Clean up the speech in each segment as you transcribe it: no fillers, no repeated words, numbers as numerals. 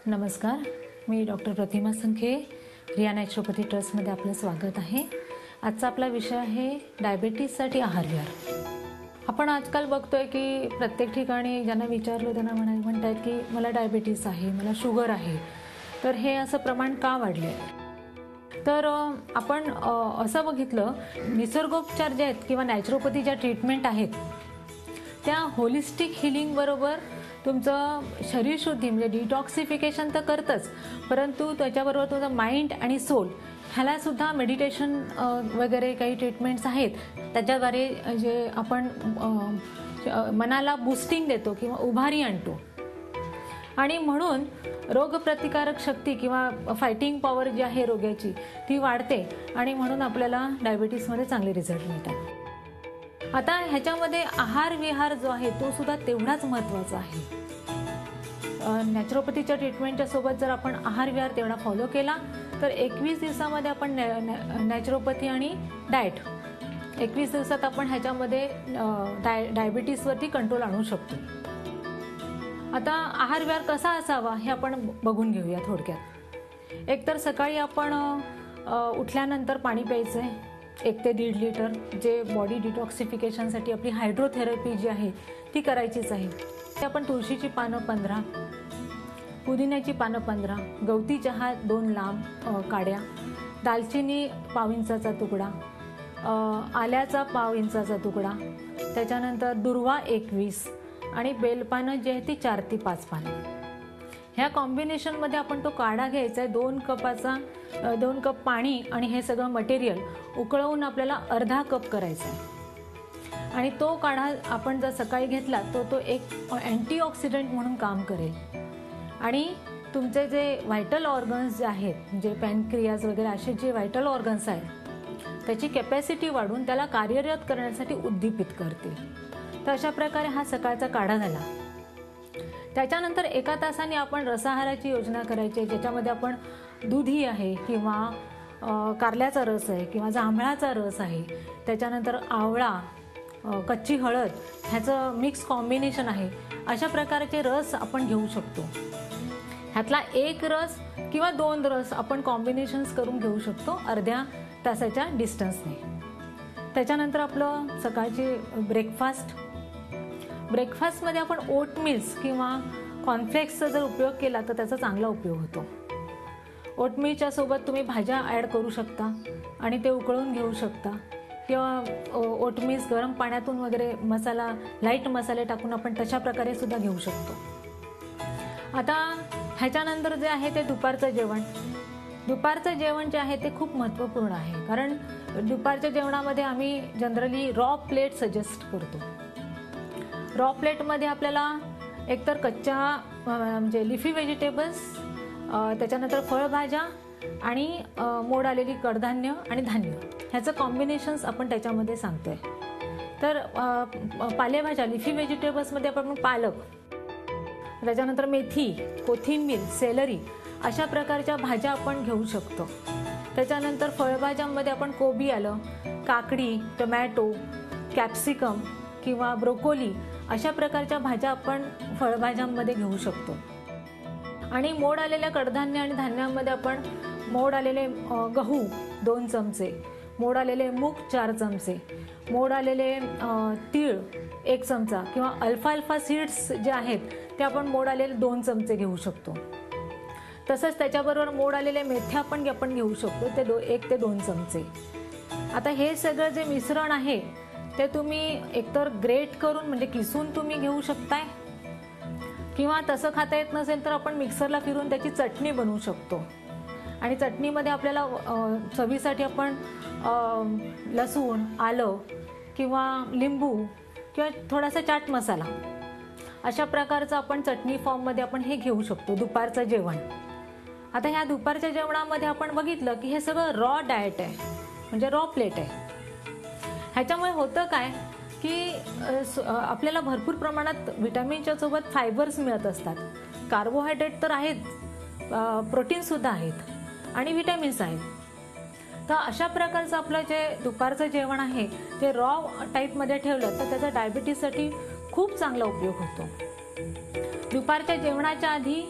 नमस्कार, मी डॉक्टर प्रतिमा संखे, रिया नॅचरोपॅथी ट्रस्टमध्ये आपलं स्वागत आहे. आजचा आपला विषय आहे डायबिटीजसाठी आहारविहार. आपण आजकाल बघतोय की प्रत्येक ठिकाणी ज्यांना विचारलं त्यांना म्हणतात की मला डायबिटीज आहे, मला शुगर आहे. तर हे असं प्रमाण का वाढले? तर आपण असं बघितलं, निसर्गोपचार जे आहेत किंवा नॅचरोपॅथी ज्या ट्रीटमेंट आहेत त्या होलिस्टिक हिलिंग बरोबर तुमचं शरीर शुद्धी म्हणजे डिटॉक्सिफिकेशन तर करतंच, परंतु त्याच्याबरोबर तुमचं माइंड आणि सोल ह्याला सुद्धा मेडिटेशन वगैरे काही ट्रीटमेंट्स आहेत. त्याच्याद्वारे जे आपण मनाला बूस्टिंग देतो किंवा उभारी आणतो आणि म्हणून रोगप्रतिकारक शक्ती किंवा फायटिंग पॉवर जी आहे रोगाची ती वाढते आणि म्हणून आपल्याला डायबिटीसमध्ये चांगले रिझल्ट मिळतात. आता ह्याच्यामध्ये आहार विहार जो आहे तो सुद्धा तेवढाच महत्त्वाचा आहे. नॅचरोपॅथीच्या ट्रीटमेंटच्या सोबत जर आपण आहार विहार तेवढा फॉलो केला तर 21 दिवसामध्ये आपण नॅचरोपॅथी आणि डाएट 21 दिवसात आपण ह्याच्यामध्ये डायबिटीसवरती कंट्रोल आणू शकतो. आता आहार विहार कसा असावा हे आपण बघून घेऊया थोडक्यात. एकतर सकाळी आपण उठल्यानंतर पाणी प्यायचं आहे 1 ते 1.5 लिटर, जे बॉडी डिटॉक्सिफिकेशनसाठी आपली हायड्रोथेरपी जी आहे ती करायचीच आहे. ते आपण तुळशीची पानं 15, पुदिन्याची पानं 15, गवती चहा 2 लांब काड्या, दालचिनी पाव इंचाचा तुकडा, आल्याचा पाव इंचाचा तुकडा, त्याच्यानंतर दुर्वा 21 आणि बेलपानं जी आहे ती 4 ते 5 पानं. ह्या कॉम्बिनेशनमध्ये आपण तो काढा घ्यायचा आहे. 2 कप पाणी आणि हे सगळं मटेरियल उकळवून आपल्याला अर्धा कप करायचा आहे आणि तो काढा आपण जर सकाळी घेतला तो एक अँटीऑक्सिडंट म्हणून काम करेल आणि तुमचे जे व्हायटल ऑर्गन्स जे आहेत म्हणजे पॅनक्रियाज वगैरे असे जे व्हायटल ऑर्गन्स आहेत त्याची कॅपॅसिटी वाढून त्याला कार्यरत करण्यासाठी उद्दीपित करते. तर अशा प्रकारे हा सकाळचा काढा झाला. त्याच्यानंतर 1 तासाने आपण रसाहाराची योजना करायची, ज्याच्यामध्ये आपण दूधी आहे किंवा कारल्याचा रस आहे किंवा जांभळाचा रस आहे, त्याच्यानंतर आवळा, कच्ची हळद ह्याचं मिक्स कॉम्बिनेशन आहे. अशा प्रकारचे रस आपण घेऊ शकतो. ह्यातला 1 रस किंवा 2 रस आपण कॉम्बिनेशन्स करून घेऊ शकतो अर्ध्या तासाच्या डिस्टन्सने. त्याच्यानंतर आपलं सकाळची ब्रेकफास्टमध्ये आपण ओटमील्स किंवा कॉर्नफ्लेक्सचा जर उपयोग केला तर त्याचा चांगला उपयोग होतो. ओटमीलच्या सोबत तुम्ही भाज्या ॲड करू शकता आणि ते उकळून घेऊ शकता किंवा ओटमील्स गरम पाण्यातून वगैरे लाईट मसाले टाकून आपण तशा प्रकारे सुद्धा घेऊ शकतो. आता ह्याच्यानंतर जे आहे ते दुपारचं जेवण जे आहे ते खूप महत्त्वपूर्ण आहे, कारण दुपारच्या जेवणामध्ये आम्ही जनरली रॉ प्लेट सजेस्ट करतो. रॉ प्लेटमध्ये आपल्याला एकतर कच्च्या म्हणजे लिफी व्हेजिटेबल्स, त्याच्यानंतर फळभाज्या आणि मोड आलेली कडधान्य आणि धान्य ह्याचं कॉम्बिनेशन्स आपण त्याच्यामध्ये सांगतोय. तर पालेभाज्या लिफी व्हेजिटेबल्समध्ये आपण पालक, त्याच्यानंतर मेथी, कोथिंबीर, सेलरी अशा प्रकारच्या भाज्या आपण घेऊ शकतो. त्याच्यानंतर फळभाज्यांमध्ये आपण कोबी आलं, काकडी, टोमॅटो, कॅप्सिकम किंवा ब्रोकोली अशा प्रकारच्या भाज्या आपण फळभाज्यांमध्ये घेऊ शकतो. आणि मोड आलेल्या कडधान्य आणि धान्यांमध्ये आपण मोड आलेले गहू 2 चमचे, मोड आलेले मूग 4 चमचे, मोड आलेले तीळ 1 चमचा किंवा अल्फा सीड्स जे आहेत ते आपण मोड आलेले 2 चमचे घेऊ शकतो. तसंच त्याच्याबरोबर मोड आलेले मेथ्या पण आपण घेऊ शकतो, ते 1 ते 2 चमचे. आता हे सगळं जे मिश्रण आहे ते तुम्ही एकतर ग्रेट करून म्हणजे किसून तुम्ही घेऊ शकताय किंवा तसं खाता येत नसेल तर आपण मिक्सरला फिरून त्याची चटणी बनवू शकतो. आणि चटणीमध्ये आपल्याला चवीसाठी आपण लसूण, आलं किंवा लिंबू किंवा थोडासा चाट मसाला अशा प्रकारचं आपण चटणी फॉर्ममध्ये आपण हे घेऊ शकतो दुपारचं जेवण. आता ह्या दुपारच्या जेवणामध्ये आपण बघितलं की हे सगळं रॉ डाएट आहे म्हणजे रॉ प्लेट आहे. ह्याच्यामुळे होतं काय की आपल्याला भरपूर प्रमाणात व्हिटॅमिनच्या सोबत फायबर्स मिळत असतात. कार्बोहायड्रेट तर आहेत, प्रोटीनसुद्धा आहेत आणि व्हिटॅमिन्स आहेत. तर अशा प्रकारचं आपलं जे दुपारचं जेवण आहे ते रॉ टाईपमध्ये ठेवलं तर त्याचा डायबिटीससाठी खूप चांगला उपयोग होतो. दुपारच्या जेवणाच्या आधी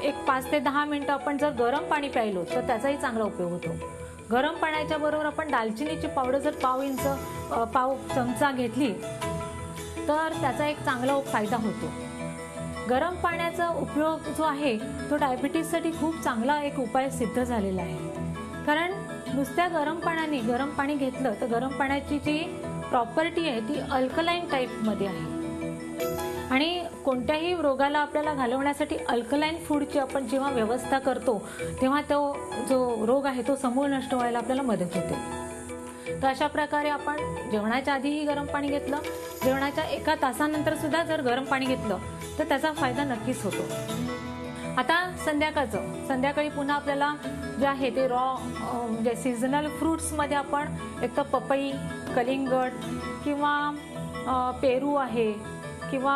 एक 5 ते 10 मिनिटं आपण जर गरम पाणी प्यायलो तर त्याचाही चांगला उपयोग होतो. गरम पाण्याच्या बरोबर आपण दालचिनीची पावडर जर पाव चमचा घेतली तर त्याचा एक चांगला फायदा होतो. गरम पाण्याचा उपयोग जो आहे तो डायबिटीजसाठी खूप चांगला एक उपाय सिद्ध झालेला आहे. कारण नुसत्या गरम पाणी घेतलं तर गरम पाण्याची जी प्रॉपर्टी आहे ती अल्कलाईन टाईपमध्ये आहे आणि कोणत्याही रोगाला आपल्याला घालवण्यासाठी अल्कलाईन फूडची आपण जेव्हा व्यवस्था करतो तेव्हा तो जो रोग आहे तो समूळ नष्ट व्हायला आपल्याला मदत होते. तर अशा प्रकारे आपण जेवणाच्या आधीही गरम पाणी घेतलं, जेवणाच्या 1 तासानंतर सुद्धा जर गरम पाणी घेतलं तर त्याचा फायदा नक्कीच होतो. आता संध्याकाळी पुन्हा आपल्याला जे आहे ते म्हणजे सीझनल फ्रूट्समध्ये आपण एक तर पपई, कलिंगड किंवा पेरू आहे किंवा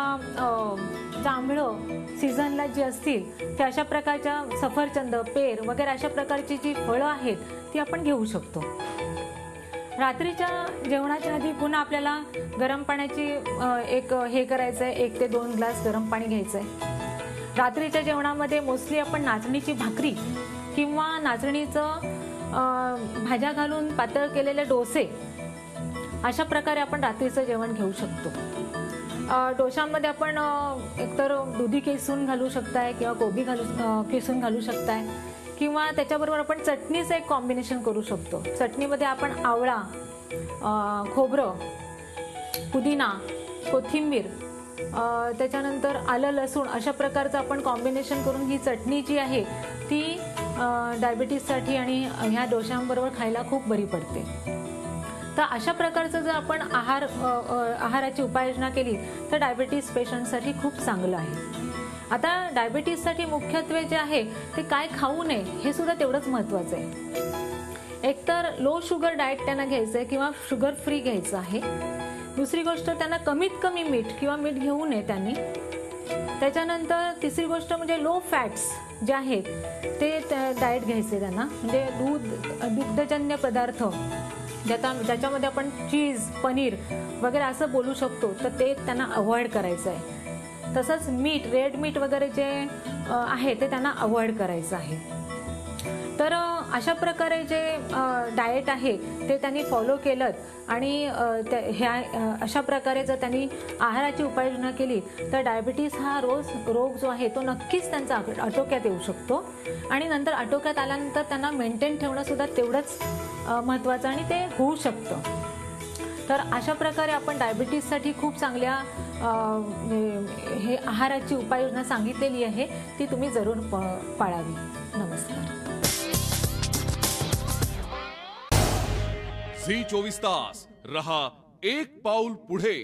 जांभळं सीझनला जी असतील ते अशा प्रकारच्या सफरचंद, पेर वगैरे अशा प्रकारची जी फळं आहेत ती आपण घेऊ शकतो. रात्रीच्या जेवणाच्या आधी पुन्हा आपल्याला गरम पाण्याची एक हे करायचं आहे, 1 ते 2 ग्लास गरम पाणी घ्यायचं आहे. रात्रीच्या जेवणामध्ये मोस्टली आपण नाचणीची भाकरी किंवा नाचणीचं भाज्या घालून पातळ केलेले डोसे अशा प्रकारे आपण रात्रीचं जेवण घेऊ शकतो. डोशामध्ये आपण एकतर दुधी किसून घालू शकताय किंवा कोबी किसून घालू शकताय किंवा त्याच्याबरोबर आपण चटणीचं एक कॉम्बिनेशन करू शकतो. चटणीमध्ये आपण आवळा, खोबरं, पुदिना, कोथिंबीर, त्याच्यानंतर आलं, लसूण अशा प्रकारचं आपण कॉम्बिनेशन करून ही चटणी जी आहे ती डायबिटीजसाठी आणि ह्या डोशांबरोबर खायला खूप बरी पडते. तर अशा प्रकारचं जर आपण आहाराची उपाययोजना केली तर डायबिटीज पेशंटसाठी खूप चांगलं आहे. आता डायबिटीजसाठी मुख्यत्वे जे आहे ते काय खाऊ नये हे सुद्धा तेवढंच महत्त्वाचं आहे. एकतर लो शुगर डाएट त्यांना घ्यायचं आहे किंवा शुगर फ्री घ्यायचं आहे. दुसरी गोष्ट त्यांना कमीत कमी मीठ किंवा मीठ घेऊ नये त्यांनी. त्याच्यानंतर तिसरी गोष्ट म्हणजे लो फॅट्स जे आहेत ते डाएट घ्यायचे त्यांना, म्हणजे दुग्धजन्य पदार्थ ज्याच्यामध्ये आपण चीज, पनीर वगैरे असं बोलू शकतो तर ते त्यांना अवॉइड करायचं आहे. तसंच मीठ, रेड मीठ वगैरे जे आहे ते त्यांना अवॉइड करायचं आहे. तर अशा प्रकारे जे डाएट आहे ते त्यांनी फॉलो केलं आणि अशा प्रकारे जर त्यांनी आहाराची उपाययोजना केली तर डायबिटीज हा रोग जो आहे तो नक्कीच त्यांचा आटोक्यात येऊ शकतो आणि नंतर आटोक्यात आल्यानंतर त्यांना मेंटेन ठेवणं सुद्धा तेवढंच महत्त्वाचं आणि ते होऊ शकतं. तर अशा प्रकारे आपण डायबिटीजसाठी खूप चांगल्या हे आहाराची उपाययोजना सांगितलेली आहे, ती तुम्ही जरूर पाळावी. नमस्कार. झी 24 तास रहा एक पाऊल पुढे.